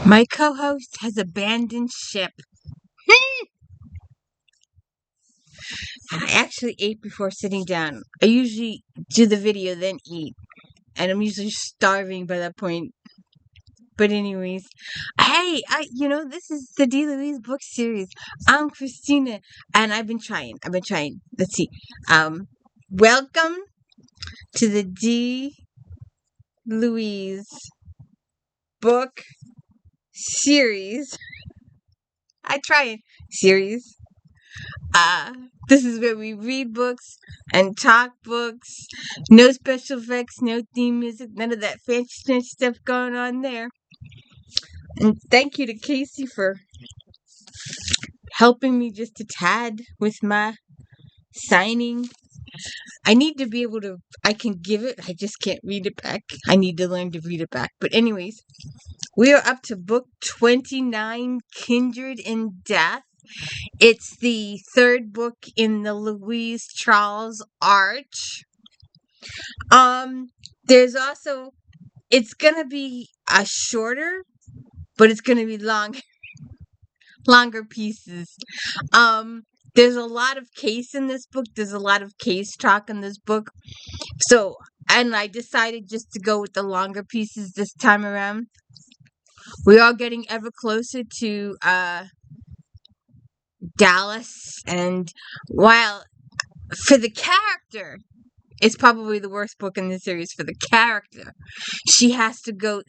My co-host has abandoned ship. I actually ate before sitting down. I usually do the video, then eat. And I'm usually starving by that point. But anyways, hey, this is the Louise book series. I'm Christina, and I've been trying. Let's see. Welcome to the Louise book series. I try it. Series. Uh, this is where we read books and talk books. No special effects, no theme music, none of that fancy stuff going on there. And thank you to Casey for helping me just a tad with my signing. I need to be able to, I can give it, I just can't read it back. I need to learn to read it back. But anyways, we are up to book 29, Kindred in Death. It's the third book in the Louise Charles arch. There's also, it's gonna be a shorter, but it's gonna be longer pieces. There's a lot of case in this book. There's a lot of case talk in this book. So, and I decided just to go with the longer pieces this time around. We are getting ever closer to Dallas, and while for the character, it's probably the worst book in the series for the character. Eve has to go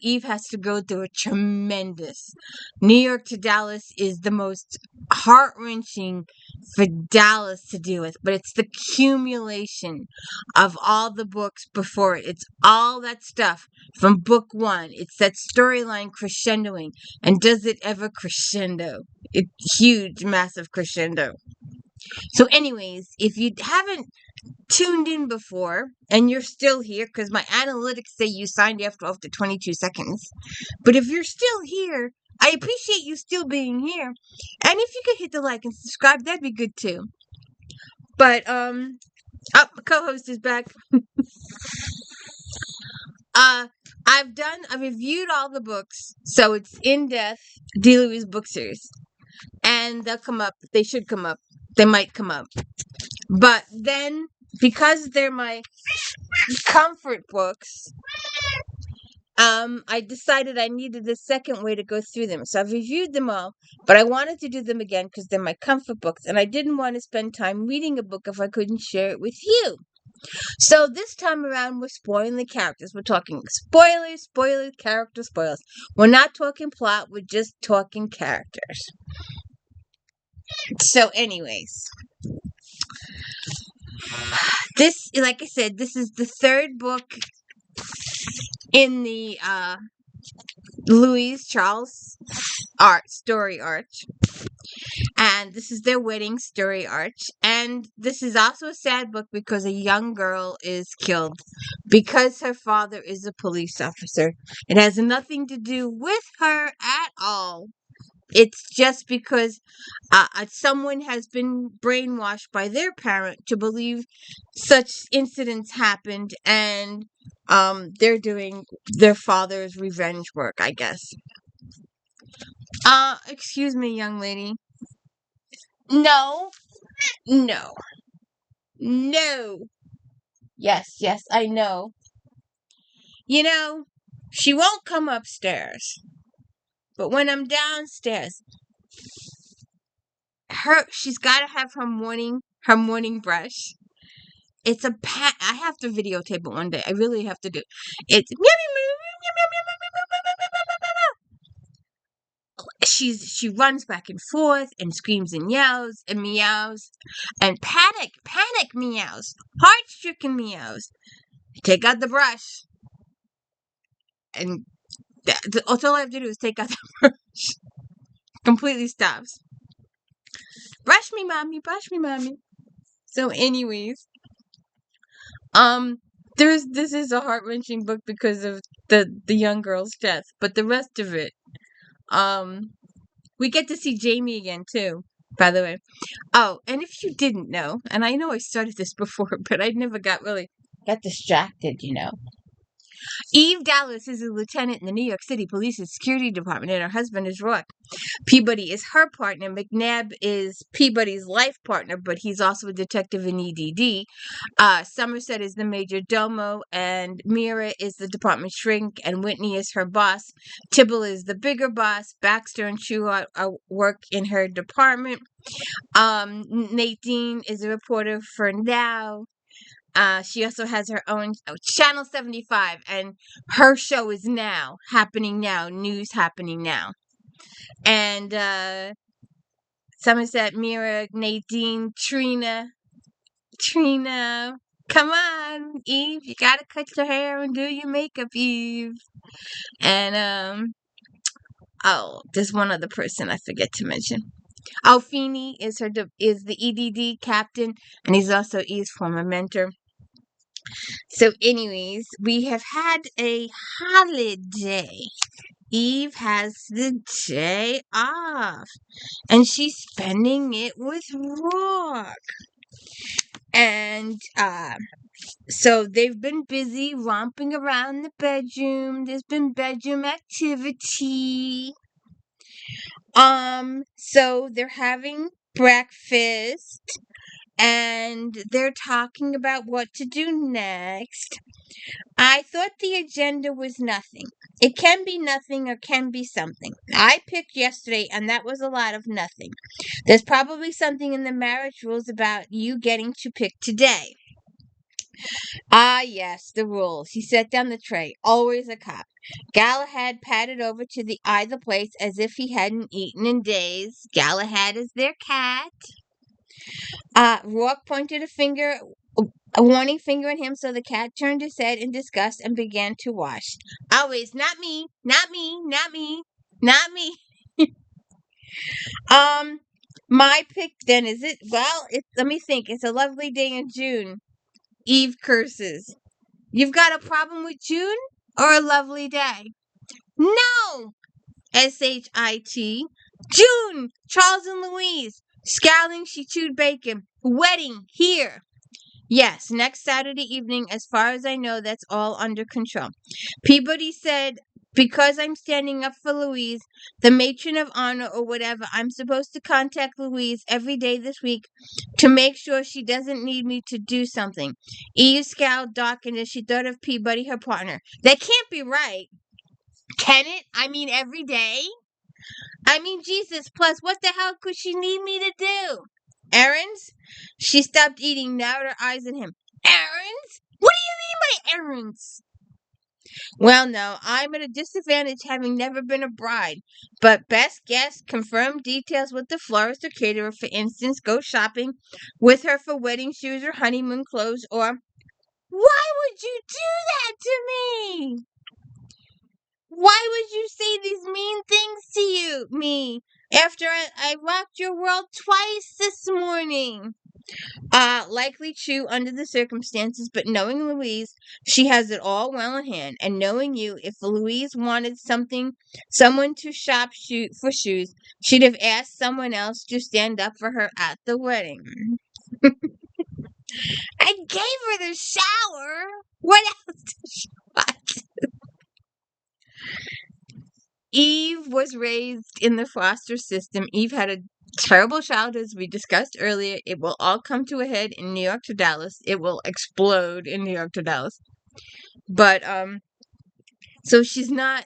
through a tremendous. New York to Dallas is the most heart-wrenching for Dallas to deal with, but it's the accumulation of all the books before it. It's all that stuff from book one. It's that storyline crescendoing. And does it ever crescendo? It's huge, massive crescendo. So anyways, if you haven't tuned in before and you're still here, because my analytics say you signed after 22 seconds, but if you're still here, I appreciate you still being here. And if you could hit the like and subscribe, that'd be good too. But my co-host is back. I've reviewed all the books, so it's In Death, D. Louise book series, and they'll come up. They should come up. They might come up. But then, because they're my comfort books, I decided I needed a second way to go through them. So I've reviewed them all, but I wanted to do them again because they're my comfort books, and I didn't want to spend time reading a book if I couldn't share it with you. So this time around, we're spoiling the characters. We're talking spoilers, character spoilers. We're not talking plot, we're just talking characters. So anyways, this, like I said, this is the third book in the Louise Charles story arch. And this is their wedding story arch. And this is also a sad book because a young girl is killed because her father is a police officer. It has nothing to do with her at all. It's just because someone has been brainwashed by their parent to believe such incidents happened, and they're doing their father's revenge work, I guess. Excuse me, young lady. No. Yes, I know. She won't come upstairs. But when I'm downstairs, she's got to have her morning brush. It's a I have to videotape it one day. I really have to do. It's she runs back and forth and screams and yells and meows and panic meows, heart-stricken meows. Take out the brush, and that's all I have to do is take out the brush. Completely stops. Brush me, mommy. So, anyways, this is a heart-wrenching book because of the young girl's death, but the rest of it, we get to see Jamie again too, by the way. Oh, and if you didn't know, and I know I started this before, but I never got distracted, Eve Dallas is a lieutenant in the New York City Police's security department, and her husband is Rourke. Peabody is her partner. McNabb is Peabody's life partner, but he's also a detective in EDD. Somerset is the major domo, and Mira is the department shrink, and Whitney is her boss. Tibble is the bigger boss. Baxter and Schuhart work in her department. Nadine is a reporter for Now. She also has her own Channel 75, and her show is Now, happening now, news happening now. And Somerset, Mira, Nadine, Trina, come on, Eve, you gotta cut your hair and do your makeup, Eve. And there's one other person I forget to mention. Feeney is the EDD captain, and he's also Eve's former mentor. So, anyways, we have had a holiday. Eve has the day off, and she's spending it with Rourke. And so they've been busy romping around the bedroom. There's been bedroom activity. So they're having breakfast, and they're talking about what to do next. I thought the agenda was nothing. It can be nothing or can be something. I picked yesterday, and that was a lot of nothing. There's probably something in the marriage rules about you getting to pick today. Ah, yes, the rules. He set down the tray. Always a cop. Galahad padded over to the either place as if he hadn't eaten in days. Galahad is their cat. Rourke pointed a warning finger at him, so the cat turned his head in disgust and began to wash. Always, not me, not me, not me, not me. My pick then, is it? Well, let me think. It's a lovely day in June. Eve curses. You've got a problem with June or a lovely day? No! S-H-I-T. June! Charles and Louise. Scowling, she chewed bacon. Wedding, here. Yes, next Saturday evening. As far as I know, that's all under control. Peabody said, because I'm standing up for Louise, the matron of honor or whatever, I'm supposed to contact Louise every day this week to make sure she doesn't need me to do something. Eve scowled, darkened as she thought of Peabody, her partner. That can't be right. Can it? I mean, every day? I mean, Jesus, plus what the hell could she need me to do? Errands? She stopped eating, narrowed her eyes at him. Errands? What do you mean by errands? Well, no, I'm at a disadvantage having never been a bride. But best guess, confirm details with the florist or caterer. For instance, go shopping with her for wedding shoes or honeymoon clothes, or... Why would you do that to me? Why would you say these mean things to me after I rocked your world twice this morning? Likely true under the circumstances, but knowing Louise, she has it all well in hand. And knowing you, if Louise wanted someone to shop for shoes, she'd have asked someone else to stand up for her at the wedding. I gave her the shower. What else did she want? Eve was raised in the foster system. Eve had a terrible childhood, as we discussed earlier. It will all come to a head in New York to Dallas. It will explode in New York to Dallas. But, so she's not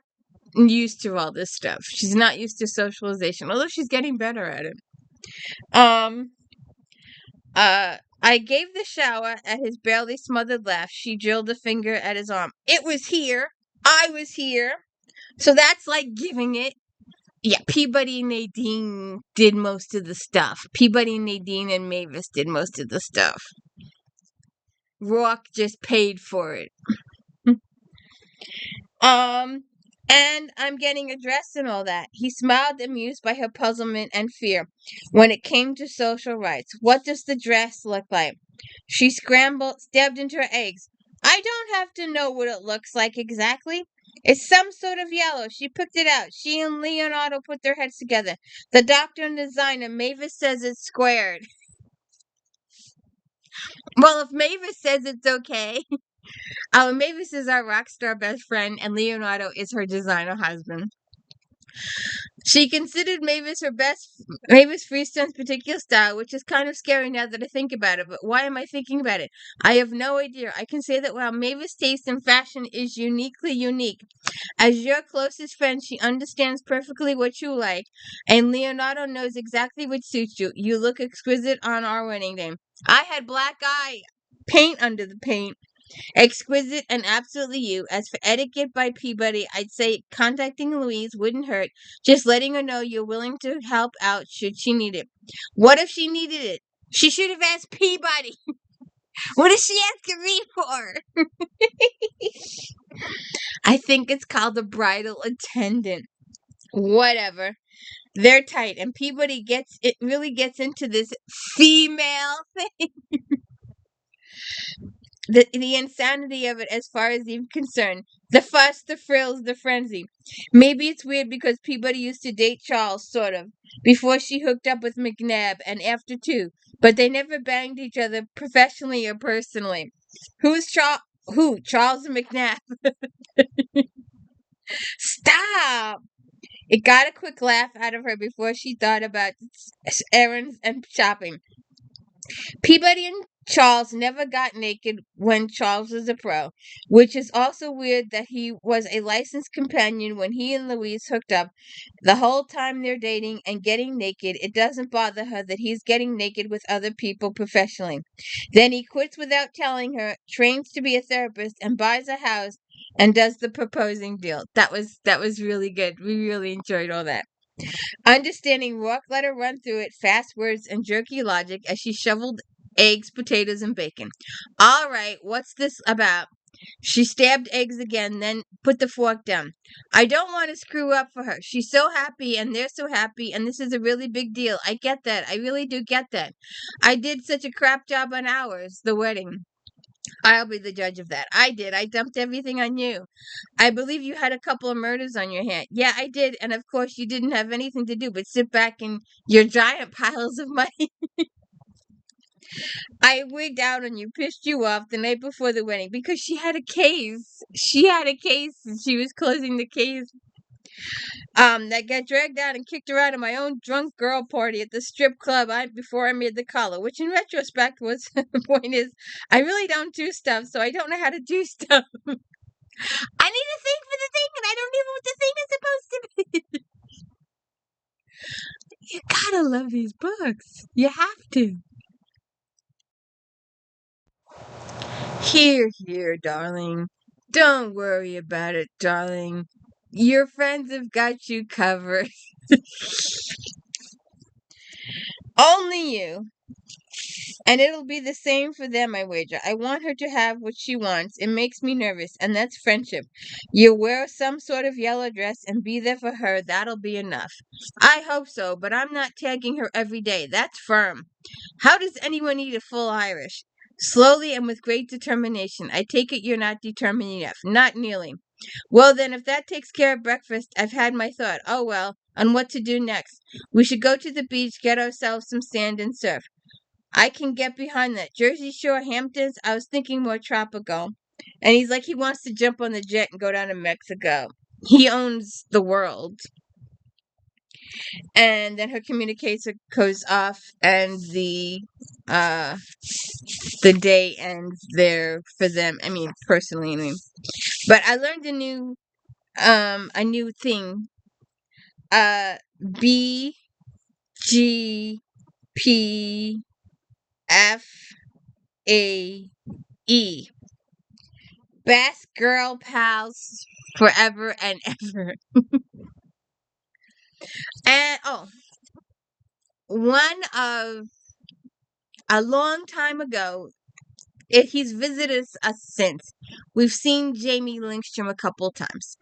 used to all this stuff. She's not used to socialization, although she's getting better at it. I gave the shower at his barely smothered laugh. She drilled a finger at his arm. It was here. I was here. So that's like giving it. Yeah, Peabody and Nadine did most of the stuff. Peabody, Nadine, and Mavis did most of the stuff. Rourke just paid for it. And I'm getting a dress and all that. He smiled, amused by her puzzlement and fear. When it came to social rights, what does the dress look like? She stabbed into her eggs. I don't have to know what it looks like exactly. It's some sort of yellow. She picked it out. She and Leonardo put their heads together. The doctor and designer. Mavis says it's squared. Well, if Mavis says it's okay. Mavis is our rock star best friend, and Leonardo is her designer husband. She considered Mavis Freestone's particular style, which is kind of scary now that I think about it, but why am I thinking about it? I have no idea. I can say that while Mavis' taste in fashion is uniquely unique, as your closest friend, she understands perfectly what you like, and Leonardo knows exactly what suits you. You look exquisite on our wedding day. I had black eye paint under the paint. Exquisite and absolutely you. As for etiquette by Peabody, I'd say contacting Louise wouldn't hurt. Just letting her know you're willing to help out should she need it. What if she needed it? She should have asked Peabody. What is she asking me for? I think it's called a bridal attendant. Whatever. They're tight, and Peabody really gets into this female thing. The insanity of it as far as I'm concerned. The fuss, the frills, the frenzy. Maybe it's weird because Peabody used to date Charles, sort of, before she hooked up with McNabb, and after too. But they never banged each other professionally or personally. Who's Charles? Who? Charles and McNabb. Stop! It got a quick laugh out of her before she thought about errands and shopping. Peabody and Charles never got naked when Charles was a pro, which is also weird that he was a licensed companion when he and Louise hooked up. The whole time they're dating and getting naked, it doesn't bother her that he's getting naked with other people professionally. Then he quits without telling her, trains to be a therapist, and buys a house and does the proposing deal. That was really good. We really enjoyed all that. Understanding Rourke let her run through it, fast words and jerky logic as she shoveled eggs, potatoes, and bacon. All right, what's this about? She stabbed eggs again, then put the fork down. I don't want to screw up for her. She's so happy, and they're so happy, and this is a really big deal. I get that. I really do get that. I did such a crap job on ours, the wedding. I'll be the judge of that. I did. I dumped everything on you. I believe you had a couple of murders on your hand. Yeah, I did. And of course, you didn't have anything to do but sit back in your giant piles of money. I wigged out on you, pissed you off the night before the wedding because she had a case. She had a case and she was closing the case. That got dragged out and kicked her out of my own drunk girl party at the strip club before I made the collar, which in retrospect was the point is I really don't do stuff, so I don't know how to do stuff. I need a thing for the thing, and I don't even know what the thing is supposed to be. You gotta love these books. You have to. Here, darling. Don't worry about it, darling. Your friends have got you covered. Only you. And it'll be the same for them, I wager. I want her to have what she wants. It makes me nervous, and that's friendship. You wear some sort of yellow dress and be there for her. That'll be enough. I hope so, but I'm not tagging her every day. That's firm. How does anyone eat a full Irish? Slowly and with great determination. I take it you're not determined enough. Not nearly. Well, then, if that takes care of breakfast, I've had my thought. Oh, well, on what to do next. We should go to the beach, get ourselves some sand and surf. I can get behind that. Jersey Shore, Hamptons, I was thinking more tropical. And he's like, he wants to jump on the jet and go down to Mexico. He owns the world. And then her communicator goes off, and the day ends there for them. I mean, personally, but I learned a new thing. B G P F A E. Best girl pals forever and ever. And one of a long time ago, he's visited us since. We've seen Jamie Lindstrom a couple times.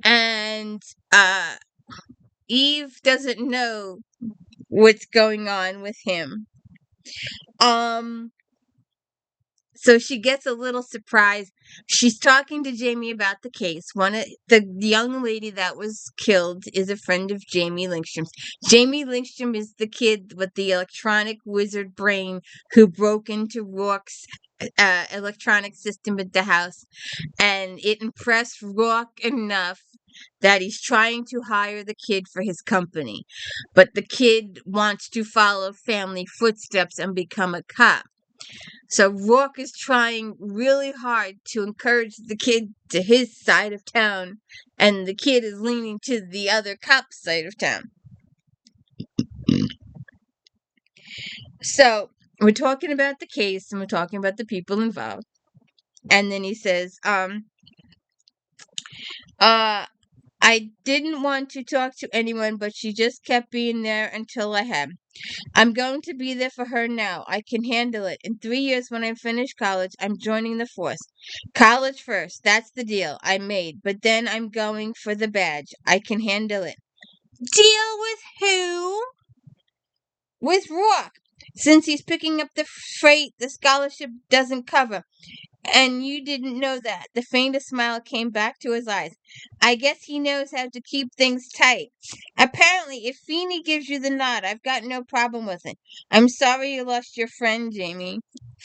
And Eve doesn't know what's going on with him. So she gets a little surprised. She's talking to Jamie about the case. The young lady that was killed is a friend of Jamie Lindstrom's. Jamie Lindstrom is the kid with the electronic wizard brain who broke into Rourke's electronic system at the house, and it impressed Rock enough that he's trying to hire the kid for his company. But the kid wants to follow family footsteps and become a cop. So Rourke is trying really hard to encourage the kid to his side of town, and the kid is leaning to the other cop's side of town. So we're talking about the case, and we're talking about the people involved. And then he says, I didn't want to talk to anyone, but she just kept being there until I had. I'm going to be there for her now. I can handle it. In 3 years, when I finish college, I'm joining the force. College first. That's the deal I made. But then I'm going for the badge. I can handle it. Deal with who? With Rourke. Since he's picking up the freight the scholarship doesn't cover. And you didn't know that. The faintest smile came back to his eyes. I guess he knows how to keep things tight. Apparently, if Feeney gives you the nod, I've got no problem with it. I'm sorry you lost your friend, Jamie.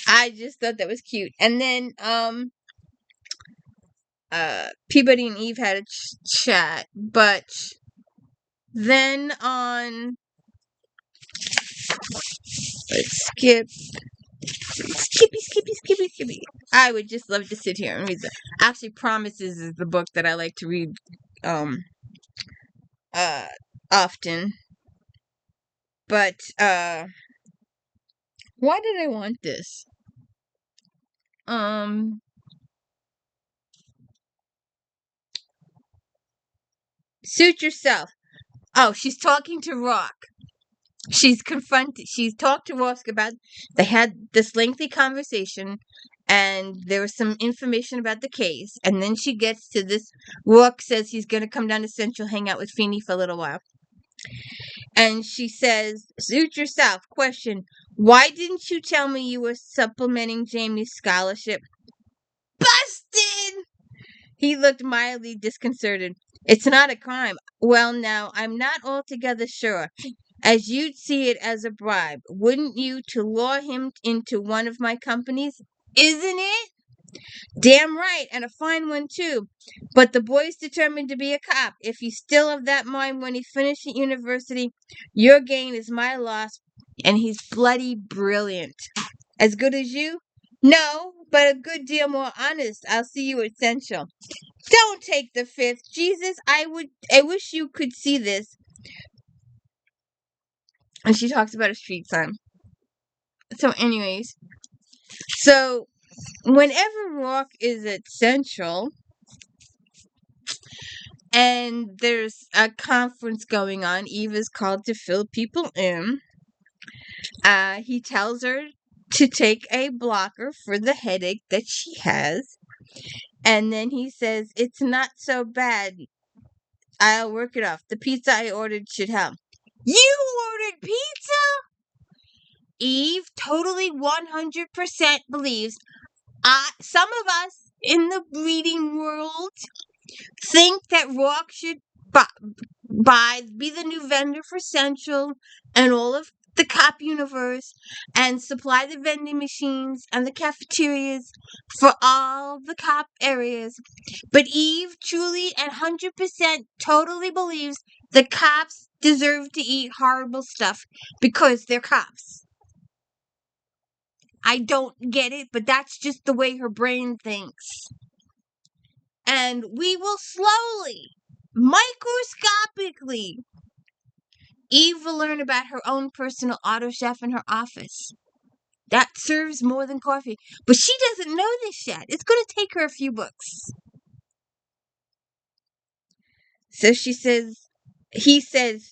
I just thought that was cute. And then, Peabody and Eve had a chat, but then on, let's skippy. I would just love to sit here and read actually, Promises is the book that I like to read, often. But, why did I want this? Suit yourself. Oh, she's talking to Rock. She's talked to Rock about, they had this lengthy conversation, and there was some information about the case, and then she gets to this. Rock says he's going to come down to Central, hang out with Feeney for a little while. And she says, suit yourself. Question, why didn't you tell me you were supplementing Jamie's scholarship? Busted! He looked mildly disconcerted. It's not a crime. Well, now, I'm not altogether sure. As you'd see it as a bribe, wouldn't you, to lure him into one of my companies? Isn't it? Damn right, and a fine one, too. But the boy's determined to be a cop. If he's still of that mind when he finishes university, your gain is my loss, and he's bloody brilliant. As good as you? No, but a good deal more honest. I'll see you at Central. Don't take the fifth. Jesus, I wish you could see this. And she talks about a street sign. So anyways, whenever Rock is at Central and there's a conference going on, Eve is called to fill people in. He tells her to take a blocker for the headache that she has. And then he says, it's not so bad. I'll work it off. The pizza I ordered should help. You ordered pizza? Eve totally 100% believes some of us in the reading world think that Rock should be the new vendor for Central and all of the cop universe, and supply the vending machines and the cafeterias for all the cop areas. But Eve truly and 100% totally believes the cops deserve to eat horrible stuff because they're cops. I don't get it, but that's just the way her brain thinks. And we will slowly, microscopically, Eve will learn about her own personal auto chef in her office. That serves more than coffee. But she doesn't know this yet. It's going to take her a few books. So he says,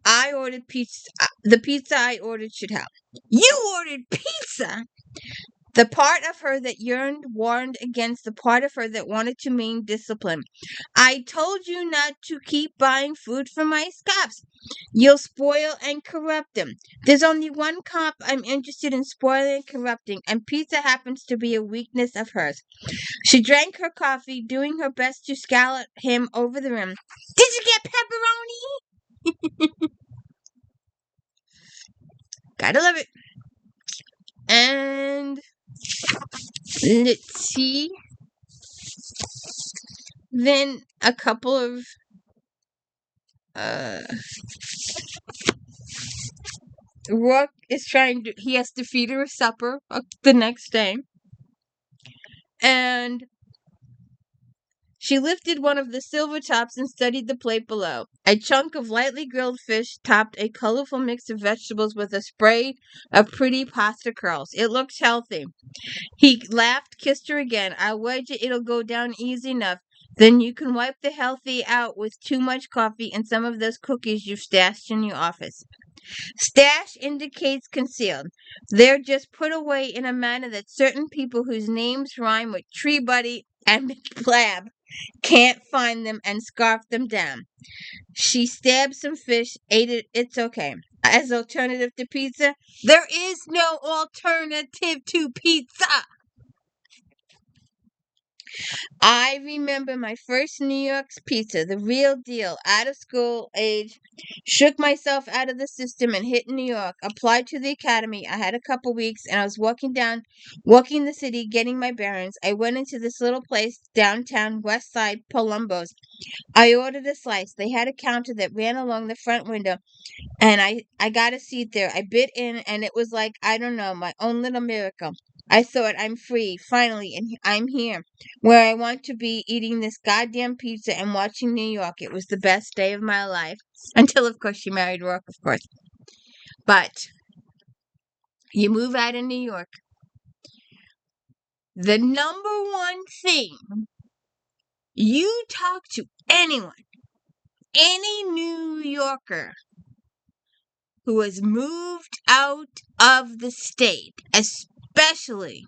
I ordered pizza. The pizza I ordered should help. You ordered pizza? The part of her that yearned warned against the part of her that wanted to maintain discipline. I told you not to keep buying food from my cops. You'll spoil and corrupt them. There's only one cop I'm interested in spoiling and corrupting, and pizza happens to be a weakness of hers. She drank her coffee, doing her best to scallop him over the rim. Did you get pepperoni? Gotta love it. And Let's see. Then a couple of Rourke is he has to feed her supper the next day. And she lifted one of the silver tops and studied the plate below. A chunk of lightly grilled fish topped a colorful mix of vegetables with a spray of pretty pasta curls. It looked healthy. He laughed, kissed her again. I'll wager it'll go down easy enough. Then you can wipe the healthy out with too much coffee and some of those cookies you've stashed in your office. Stash indicates concealed. They're just put away in a manner that certain people whose names rhyme with Tree Buddy and McBlab can't find them and scarf them down. She stabbed some fish, ate it, it's okay. As alternative to pizza, there is no alternative to pizza. I remember my first New York's pizza, the real deal, out of school age, shook myself out of the system and hit New York, applied to the academy. I had a couple weeks and I was walking the city, getting my bearings. I went into this little place downtown, West Side, Palumbo's. I ordered a slice. They had a counter that ran along the front window, and I got a seat there. I bit in, and it was like, I don't know, my own little miracle. I thought, I'm free, finally, and I'm here, where I want to be, eating this goddamn pizza and watching New York. It was the best day of my life. Until, of course, she married Rourke, of course. But you move out of New York. The number one thing, you talk to anyone, any New Yorker who has moved out of the state, especially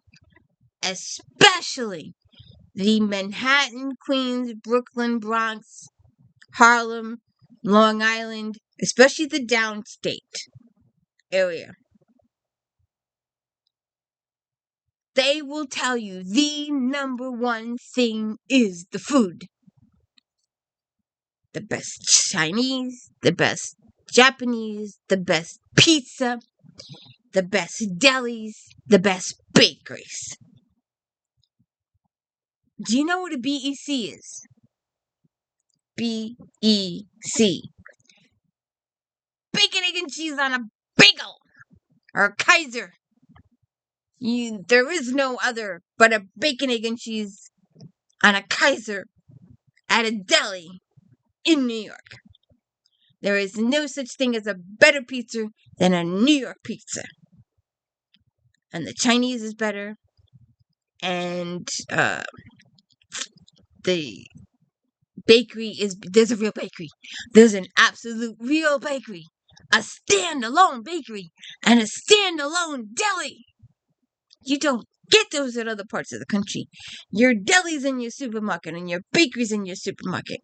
the Manhattan, Queens, Brooklyn, Bronx, Harlem, Long Island, especially the downstate area, they will tell you the number one thing is the food. The best Chinese, the best Japanese, the best pizza, the best delis, the best bakeries. Do you know what a BEC is? BEC. Bacon, egg, and cheese on a bagel. Or a Kaiser. There is no other but a bacon, egg, and cheese on a Kaiser at a deli in New York. There is no such thing as a better pizza than a New York pizza. And the Chinese is better. And the bakery there's a real bakery. There's an absolute real bakery. A standalone bakery and a standalone deli. You don't get those at other parts of the country. Your deli's in your supermarket and your bakery's in your supermarket.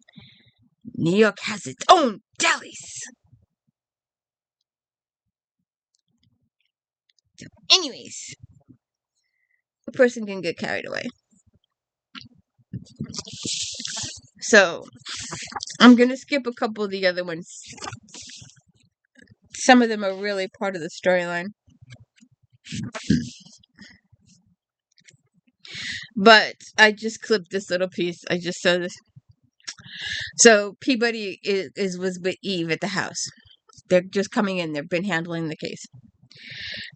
New York has its own delis. Anyways, a person can get carried away. So, I'm going to skip a couple of the other ones. Some of them are really part of the storyline. But I just clipped this little piece. I just saw this. So Peabody was with Eve at the house. They're just coming in. They've been handling the case.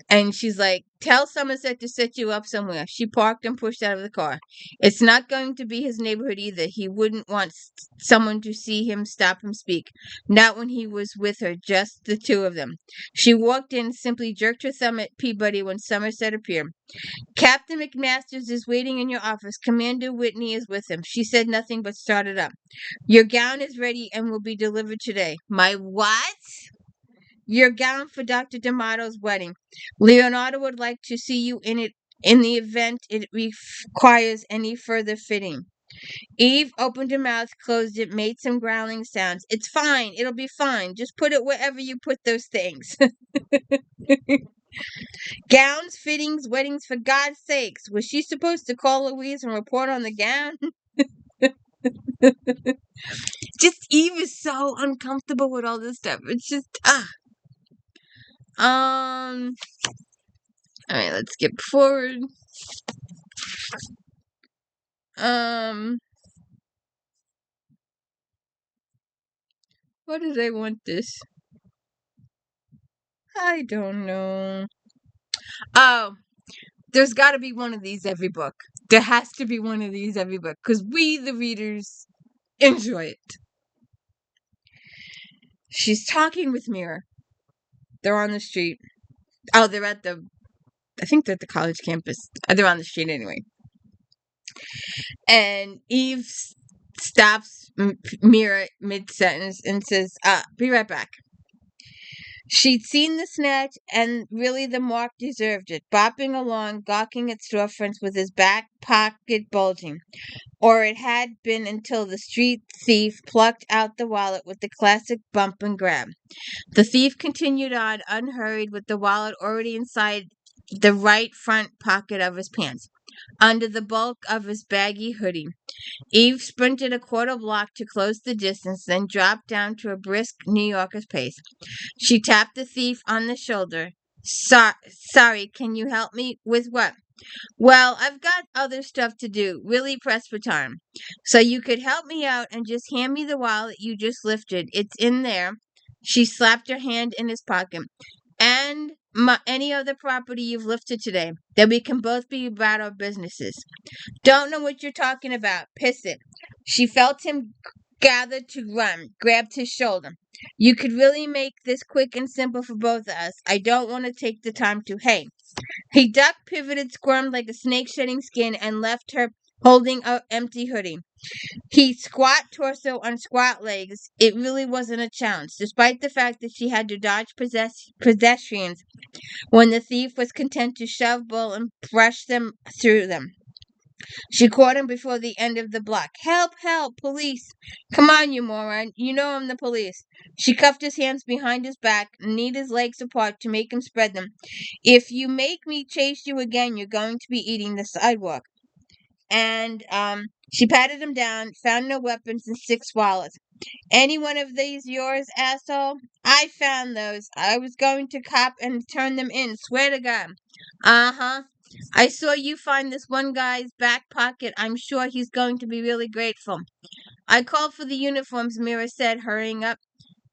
And she's like, tell Somerset to set you up somewhere. She parked and pushed out of the car. It's not going to be his neighborhood either. He wouldn't want someone to see him stop him speak. Not when he was with her, just the two of them. She walked in, simply jerked her thumb at Peabody when Somerset appeared. Captain McMasters is waiting in your office. Commander Whitney is with him. She said nothing but started up. Your gown is ready and will be delivered today. My what? Your gown for Dr. D'Amato's wedding. Leonardo would like to see you in it in the event it requires any further fitting. Eve opened her mouth, closed it, made some growling sounds. It's fine. It'll be fine. Just put it wherever you put those things. Gowns, fittings, weddings, for God's sakes. Was she supposed to call Louise and report on the gown? Just Eve is so uncomfortable with all this stuff. It's just, Alright, let's skip forward. What do they want this? I don't know. Oh, there's got to be one of these every book. There has to be one of these every book because we, the readers, enjoy it. She's talking with Mira. They're on the street. Oh, they're at the. I think they're at the college campus. They're on the street anyway. And Eve stops Mira mid sentence and says, "Be right back." She'd seen the snatch, and really the mark deserved it, bopping along, gawking at storefronts with his back pocket bulging. Or it had been until the street thief plucked out the wallet with the classic bump and grab. The thief continued on, unhurried, with the wallet already inside the right front pocket of his pants, under the bulk of his baggy hoodie. Eve sprinted a quarter block to close the distance, then dropped down to a brisk New Yorker's pace. She tapped the thief on the shoulder. Sorry, can you help me? With what? Well, I've got other stuff to do, really pressed for time. So you could help me out and just hand me the wallet you just lifted. It's in there. She slapped her hand in his pocket. And any other property you've lifted today, that we can both be about our businesses. Don't know what you're talking about. Piss it. She felt him gather to run, grabbed his shoulder. You could really make this quick and simple for both of us. I don't want to take the time to. Hey. He ducked, pivoted, squirmed like a snake shedding skin, and left her holding an empty hoodie. He squat torso on squat legs. It really wasn't a challenge, despite the fact that she had to dodge pedestrians when the thief was content to shove Bull and brush them through them. She caught him before the end of the block. Help, help, police. Come on, you moron. You know I'm the police. She cuffed his hands behind his back, kneed his legs apart to make him spread them. If you make me chase you again, you're going to be eating the sidewalk. And she patted him down, found no weapons and 6 wallets. Any one of these yours, asshole? I found those. I was going to cop and turn them in, swear to God. Uh-huh. I saw you find this one guy's back pocket. I'm sure he's going to be really grateful. I called for the uniforms, Mira said, hurrying up.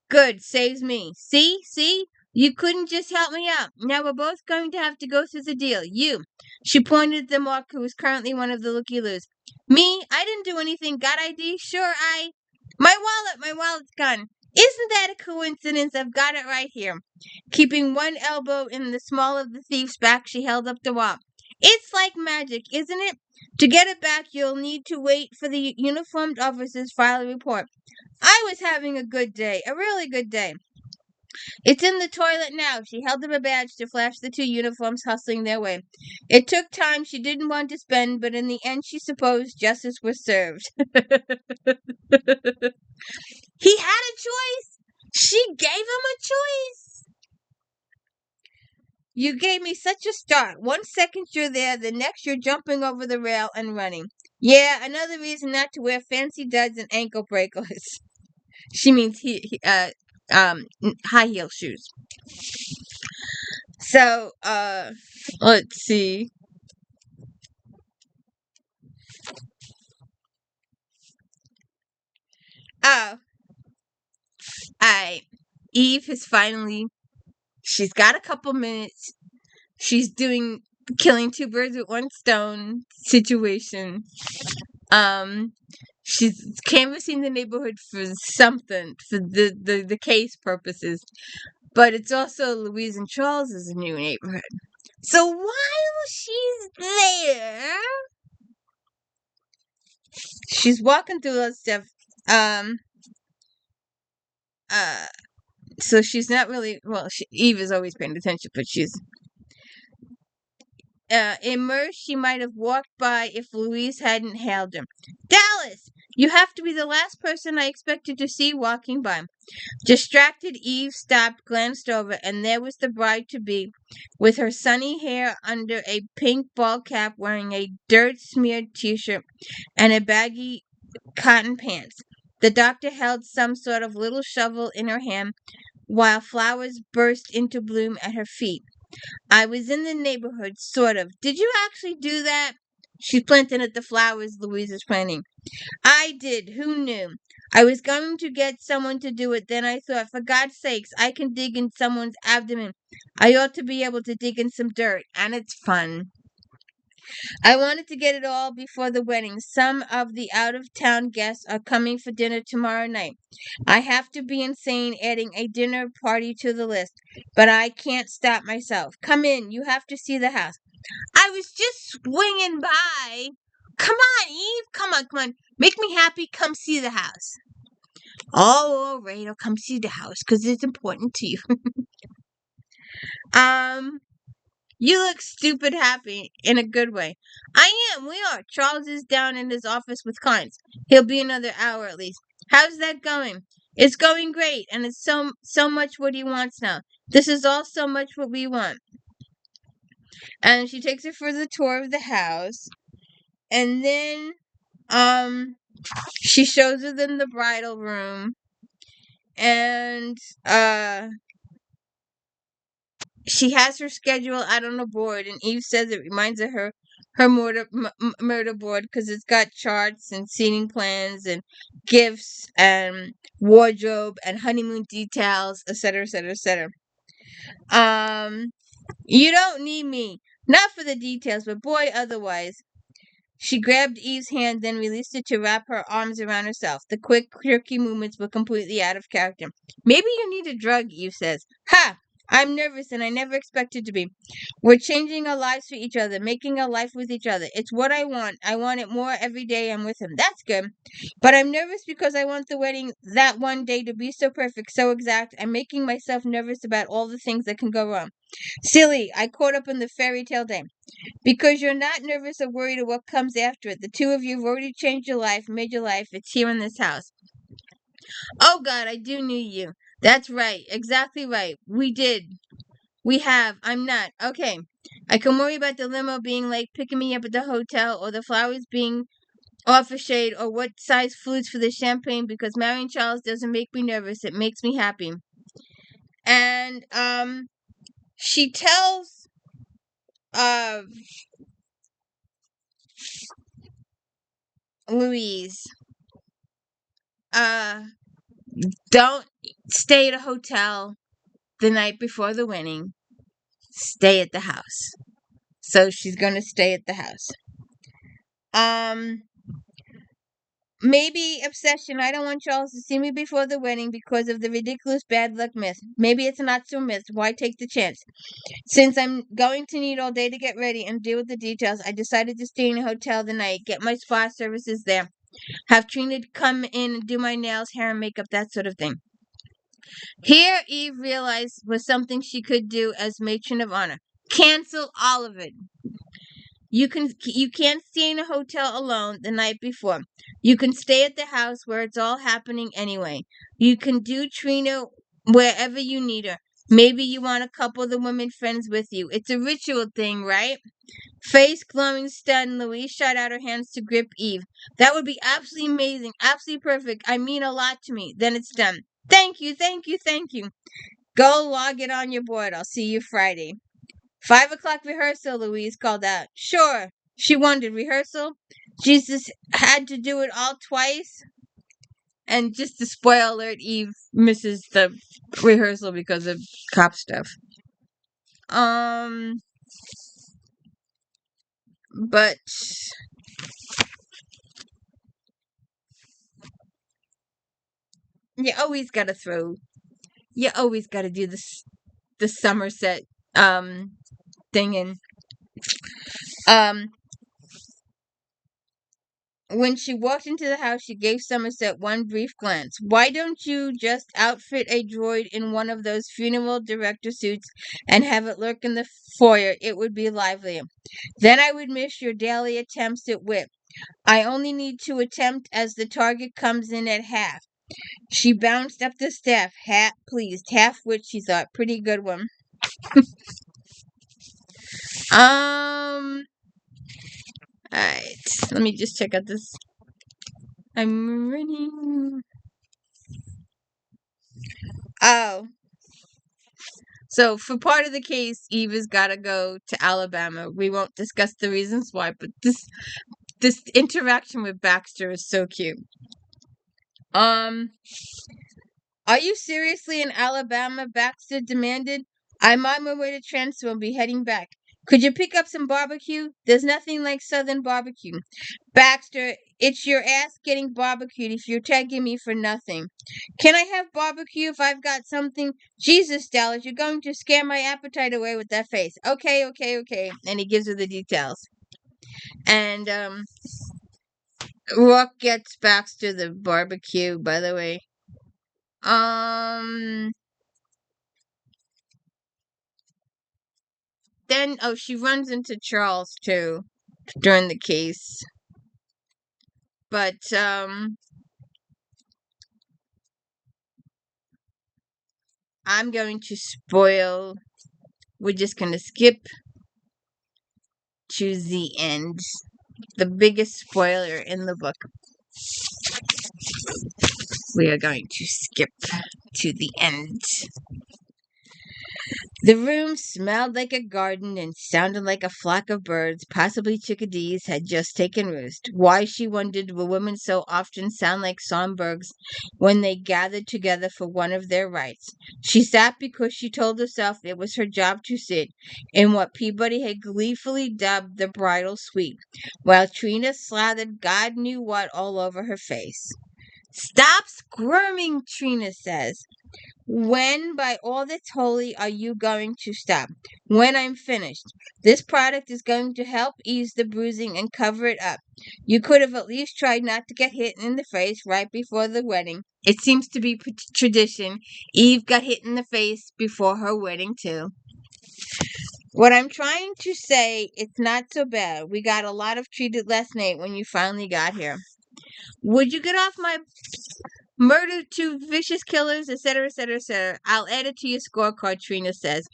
Good, saves me. See? You couldn't just help me out. Now we're both going to have to go through the deal. You. She pointed at the mark who was currently one of the looky-loos. Me? I didn't do anything. Got ID? Sure, My wallet's gone. Isn't that a coincidence? I've got it right here. Keeping one elbow in the small of the thief's back, she held up the wallet. It's like magic, isn't it? To get it back, you'll need to wait for the uniformed officer's file report. I was having a good day, a really good day. It's in the toilet now. She held up a badge to flash the 2 uniforms hustling their way. It took time she didn't want to spend, but in the end she supposed justice was served. He had a choice. She gave him a choice. You gave me such a start. 1 second you're there, the next you're jumping over the rail and running. Yeah, another reason not to wear fancy duds and ankle breakers. She means high heel shoes. So, let's see. Oh, Eve has finally. She's got a couple minutes. She's doing killing 2 birds with 1 stone situation. She's canvassing the neighborhood for something, for the case purposes. But it's also Louise and Charles' new neighborhood. So while she's there, she's walking through that stuff. So she's not really, Eve is always paying attention, but she's immersed. She might have walked by if Louise hadn't hailed him. Dallas, you have to be the last person I expected to see walking by. Distracted, Eve stopped, glanced over, and there was the bride-to-be, with her sunny hair under a pink ball cap, wearing a dirt-smeared t-shirt and a baggy cotton pants. The doctor held some sort of little shovel in her hand, while flowers burst into bloom at her feet. I was in the neighborhood, sort of. Did you actually do that? She's planting at the flowers Louise is planting. I did. Who knew? I was going to get someone to do it. Then I thought, for God's sakes, I can dig in someone's abdomen. I ought to be able to dig in some dirt, and it's fun. I wanted to get it all before the wedding. Some of the out-of-town guests are coming for dinner tomorrow night. I have to be insane adding a dinner party to the list, but I can't stop myself. Come in. You have to see the house. I was just swinging by. Come on, Eve. Come on, come on. Make me happy. Come see the house. Oh, all right. I'll come see the house because it's important to you. You look stupid happy in a good way. I am. We are. Charles is down in his office with clients. He'll be another hour at least. How's that going? It's going great, and it's so much what he wants now. This is all so much what we want. And she takes her for the tour of the house, and then she shows her then the bridal room, and she has her schedule out on a board, and Eve says it reminds her murder board because it's got charts and seating plans and gifts and wardrobe and honeymoon details, etc., etc., etc. You don't need me, not for the details, but boy, otherwise. She grabbed Eve's hand, then released it to wrap her arms around herself. The quick, quirky movements were completely out of character. Maybe you need a drug, Eve says. Ha! I'm nervous, and I never expected to be. We're changing our lives for each other, making a life with each other. It's what I want. I want it more every day I'm with him. That's good. But I'm nervous because I want the wedding that one day to be so perfect, so exact. I'm making myself nervous about all the things that can go wrong. Silly, I caught up in the fairy tale day. Because you're not nervous or worried of what comes after it. The two of you have already changed your life, made your life. It's here in this house. Oh, God, I do need you. That's right. Exactly right. We did. We have. I'm not. Okay. I can worry about the limo being late, picking me up at the hotel, or the flowers being off a shade, or what size foods for the champagne, because marrying Charles doesn't make me nervous. It makes me happy. And, she tells, Louise, don't stay at a hotel the night before the wedding. Stay at the house. So she's going to stay at the house. Maybe obsession. I don't want Charles to see me before the wedding because of the ridiculous bad luck myth. Maybe it's not so myth. Why take the chance? Since I'm going to need all day to get ready and deal with the details, I decided to stay in a hotel the night, get my spa services there, have Trina come in and do my nails, hair, and makeup, that sort of thing. Here, Eve realized was something she could do as matron of honor. Cancel all of it. You can't stay in a hotel alone the night before. You can stay at the house where it's all happening anyway. You can do Trina wherever you need her. Maybe you want a couple of the women friends with you. It's a ritual thing, right? Face glowing, stunned, Louise shot out her hands to grip Eve. That would be absolutely amazing, absolutely perfect. I mean a lot to me. Then it's done. Thank you, thank you, thank you. Go log it on your board. I'll see you Friday. 5:00 rehearsal, Louise called out. Sure. She wondered, rehearsal? Jesus had to do it all twice? And just to spoil alert, Eve misses the rehearsal because of cop stuff. But you always gotta do this the Somerset thing. And when she walked into the house, she gave Somerset one brief glance. Why don't you just outfit a droid in one of those funeral director suits and have it lurk in the foyer? It would be livelier. Then I would miss your daily attempts at wit. I only need to attempt as the target comes in at half. She bounced up the staff, hat pleased, half wit, she thought. Pretty good one. Alright. Let me just check out this. I'm running. Oh. So for part of the case, Eve has got to go to Alabama. We won't discuss the reasons why, but this interaction with Baxter is so cute. Are you seriously in Alabama? Baxter demanded. I'm on my way to transfer and be heading back. Could you pick up some barbecue? There's nothing like Southern barbecue. Baxter, it's your ass getting barbecued if you're tagging me for nothing. Can I have barbecue if I've got something? Jesus, Dallas, you're going to scare my appetite away with that face. Okay. And he gives her the details. And, Rourke gets Baxter the barbecue, by the way. Then, she runs into Charles, too, during the case. But, I'm going to spoil. We're just going to skip to the end. The biggest spoiler in the book. We are going to skip to the end. The room smelled like a garden and sounded like a flock of birds, possibly chickadees, had just taken roost. Why, she wondered, were women so often sound like songbirds when they gathered together for one of their rites? She sat because she told herself it was her job to sit in what Peabody had gleefully dubbed the bridal suite, while Trina slathered God knew what all over her face. Stop squirming, Trina says. When, by all that's holy, are you going to stop? When I'm finished. This product is going to help ease the bruising and cover it up. You could have at least tried not to get hit in the face right before the wedding. It seems to be tradition. Eve got hit in the face before her wedding, too. What I'm trying to say, it's not so bad. We got a lot of treated last night when you finally got here. Would you get off my murder, two vicious killers, etc., etc., etc. I'll add it to your scorecard, Trina says.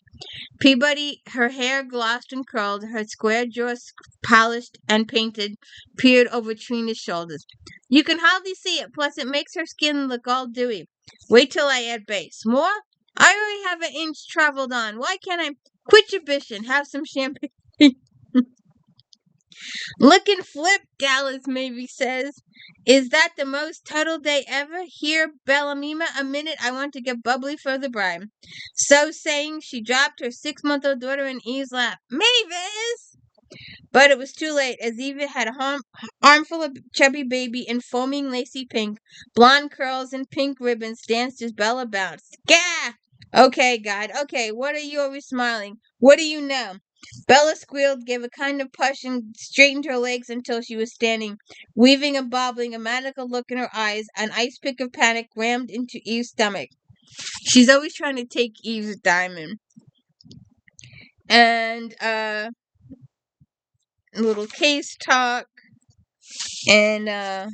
Peabody, her hair glossed and curled, her square jaw polished and painted, peered over Trina's shoulders. You can hardly see it, plus it makes her skin look all dewy. Wait till I add base. More? I already have an inch traveled on. Why can't I quit your bish and have some champagne? Looking flip, Dallas maybe says. Is that the most total day ever? Here, Bellamima, a minute, I want to get bubbly for the bride. So saying, she dropped her 6-month-old daughter in Eve's lap. Mavis! But it was too late, as Eva had a armful of chubby baby in foaming lacy pink. Blonde curls and pink ribbons danced as Bella bounced. Gah! Okay, God, okay, what are you always smiling? What do you know? Bella squealed, gave a kind of push, and straightened her legs until she was standing, weaving and bobbling, a maniacal look in her eyes. An ice pick of panic rammed into Eve's stomach. She's always trying to take Eve's diamond. And, a little case talk. And,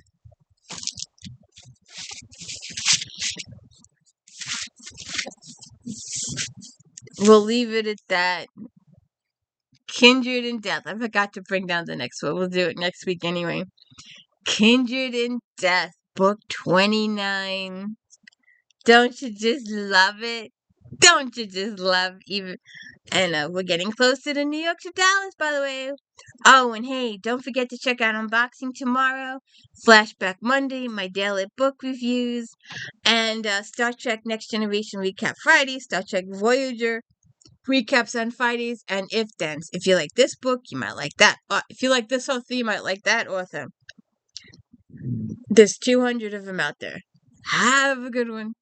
we'll leave it at that. Kindred and Death. I forgot to bring down the next one. We'll do it next week anyway. Kindred and Death, book 29. Don't you just love it? Don't you just love even? And we're getting closer to New York to Dallas, by the way. Oh, and hey, don't forget to check out Unboxing tomorrow, Flashback Monday, my daily book reviews, and Star Trek Next Generation Recap Friday, Star Trek Voyager recaps on Fridays, and If Thens. If you like this book, you might like that. If you like this author, you might like that author. There's 200 of them out there. Have a good one.